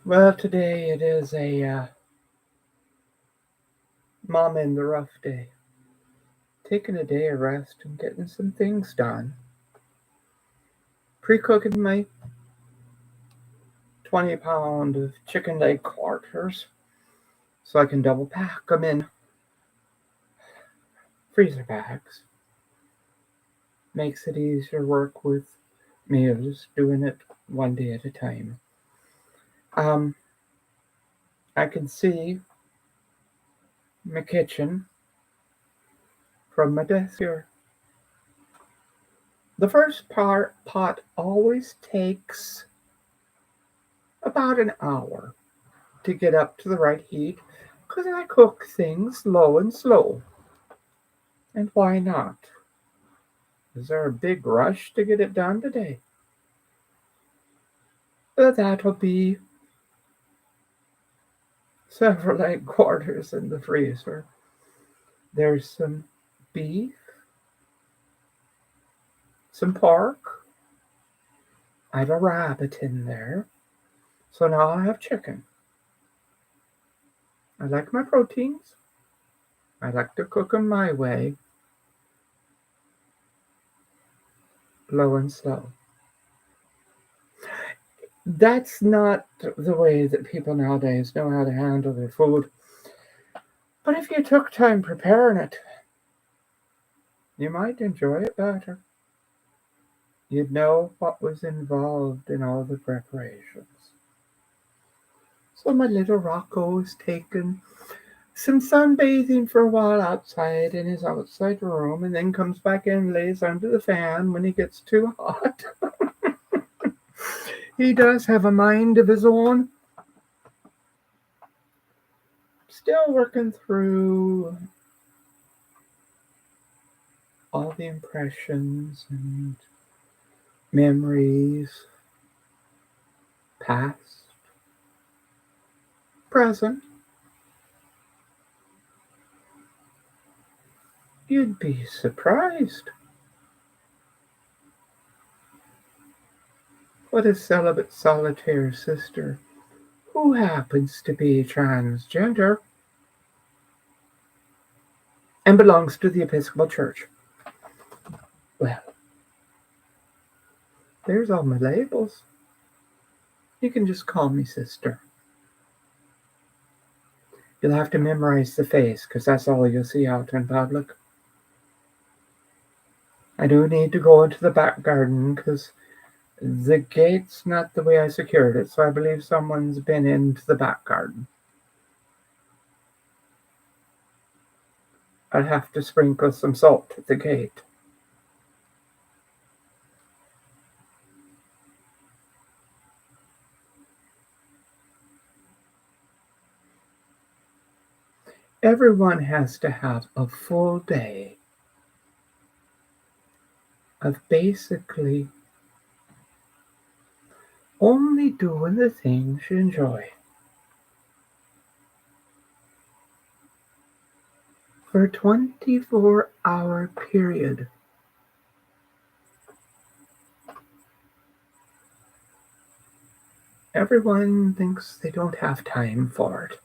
Well, today it is a mom in the rough day. Taking a day of rest and getting some things done. Pre-cooking my 20-pound of chicken leg quarters so I can double pack them in freezer bags. Makes it easier to work with meals, doing it one day at a time. Um, I can see my kitchen from my desk here. The first pot always takes about an hour to get up to the right heat because I cook things low and slow. And why not? Is there a big rush to get it done today? That'll be several egg quarters in the freezer. There's some beef, some pork. I have a rabbit in there. So now I have chicken. I like my proteins. I like to cook them my way, low and slow. That's not the way that people nowadays know how to handle their food. But if you took time preparing it, you might enjoy it better. You'd know what was involved in all the preparations. So my little Rocco is taking some sunbathing for a while outside in his outside room and then comes back in and lays under the fan when he gets too hot. He does have a mind of his own. Still working through all the impressions and memories, past, present. You'd be surprised what a celibate solitaire sister who happens to be transgender and belongs to the Episcopal Church. Well, there's all my labels. You can just call me sister. You'll have to memorize the face because that's all you'll see out in public. I do need to go into the back garden because the gate's not the way I secured it, so I believe someone's been into the back garden. I'll have to sprinkle some salt at the gate. Everyone has to have a full day of basically only doing the things you enjoy for a 24-hour period. Everyone thinks they don't have time for it.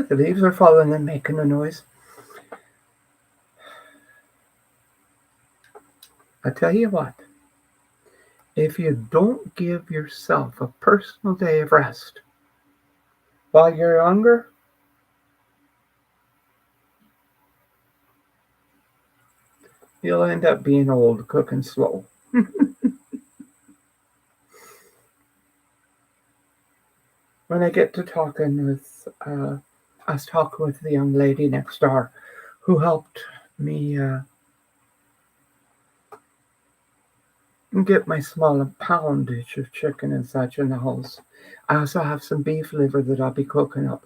The leaves are falling and making a noise. I tell you what, if you don't give yourself a personal day of rest while you're younger, you'll end up being old, cooking slow. When I get to talking with, I was talking with the young lady next door who helped me get my small poundage of chicken and such in the house. I also have some beef liver that I'll be cooking up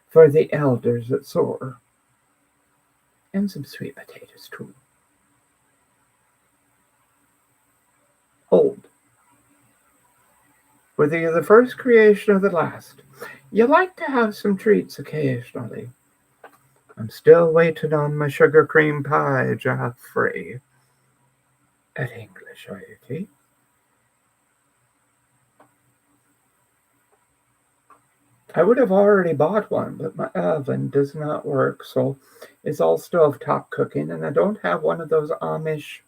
for the elders at Soar. And some sweet potatoes too. Hold. Whether you're the first creation or the last, you like to have some treats occasionally. I'm still waiting on my sugar cream pie, Joffrey, at English, are you, Kate? I would have already bought one, but my oven does not work, so it's all stovetop cooking, and I don't have one of those Amish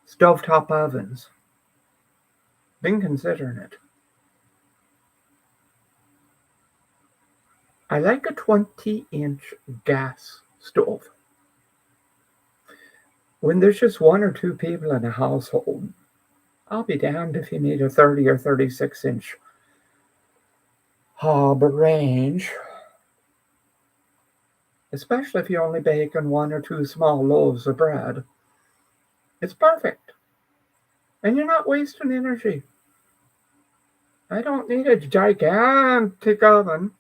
stovetop ovens. Been considering it. I like a 20-inch gas stove. When there's just one or two people in a household, I'll be damned if you need a 30 or 36-inch hob range, especially if you're only baking one or two small loaves of bread. It's perfect, and you're not wasting energy. I don't need a gigantic oven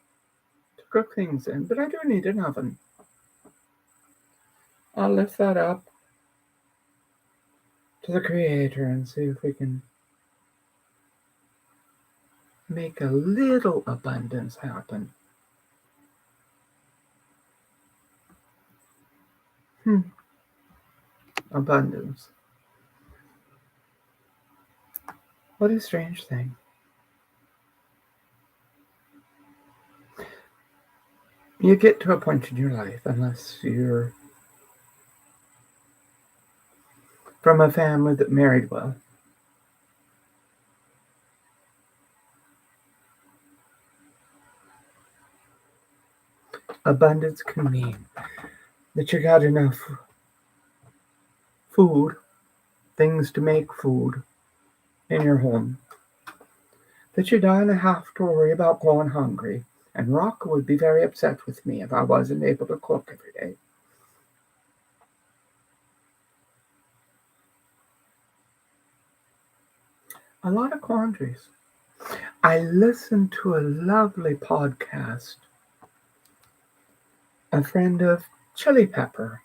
to cook things in, but I do need an oven. I'll lift that up to the Creator and see if we can make a little abundance happen. Abundance. What a strange thing. You get to a point in your life, unless you're from a family that married well, abundance can mean that you got enough food, things to make food in your home, that you don't have to worry about going hungry. And Rocco would be very upset with me if I wasn't able to cook every day. A lot of quandaries. I listened to a lovely podcast. A friend of Chili Pepper.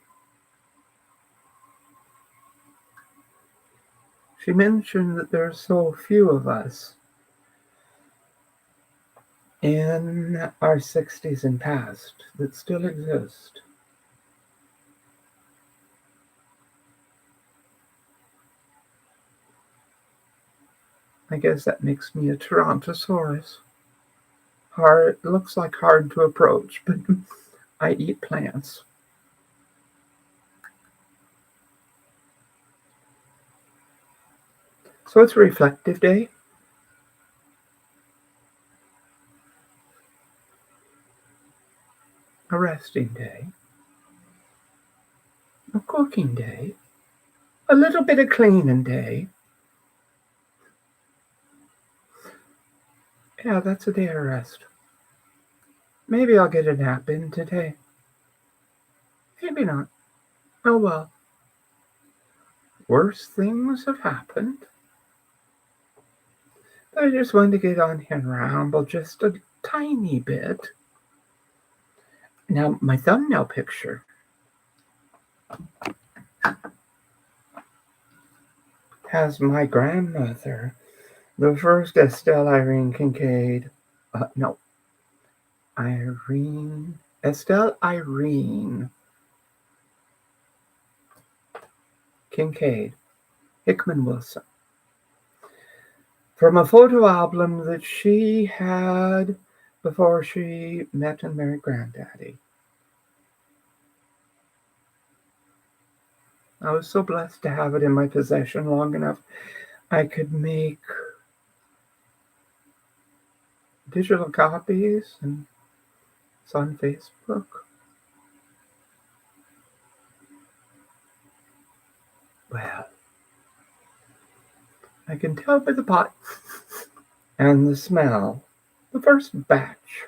She mentioned that there are so few of us in our 60s and past that still exist. I guess that makes me a Torontosaurus. Looks like hard to approach, but I eat plants. So it's a reflective day. A resting day. A cooking day. A little bit of cleaning day. Yeah, that's a day of rest. Maybe I'll get a nap in today. Maybe not. Oh well. Worse things have happened. But I just wanted to get on here and ramble just a tiny bit. Now, my thumbnail picture has my grandmother, the first Estelle Estelle Irene Kinkade-Wilson, from a photo album that she had before she met and married Granddaddy. I was so blessed to have it in my possession long enough I could make digital copies, and it's on Facebook. Well, I can tell by the pot and the smell, the first batch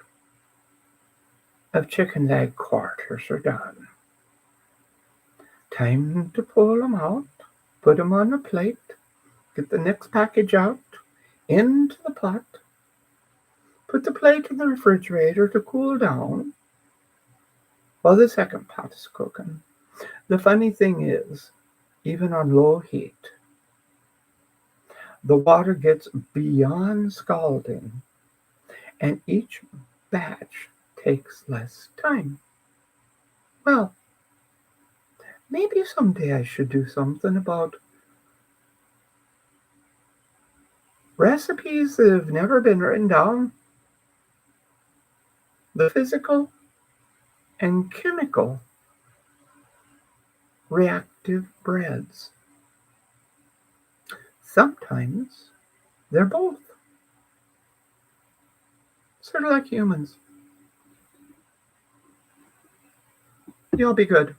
of chicken leg quarters are done. Time to pull them out, put them on a plate, get the next package out, into the pot, put the plate in the refrigerator to cool down while the second pot is cooking. The funny thing is, even on low heat, the water gets beyond scalding, and each batch takes less time. Well, maybe someday I should do something about recipes that have never been written down. the physical and chemical reactive breads. Sometimes they're both, sort of like humans. You'll be good.